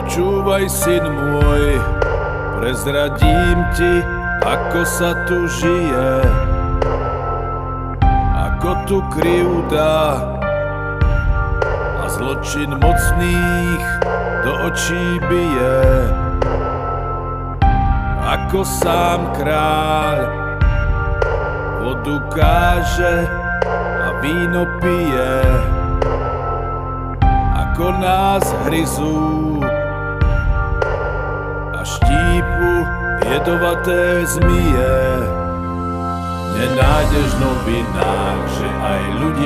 Počúvaj, syn môj, prezradím ti, ako sa tu žije, ako tu krivda a zločin mocných do očí bije. Ako sám kráľ vodu káže a víno pije, ako nás hryzú a štípu jedovaté zmije. Nenájdeš v novinách, že aj ľudia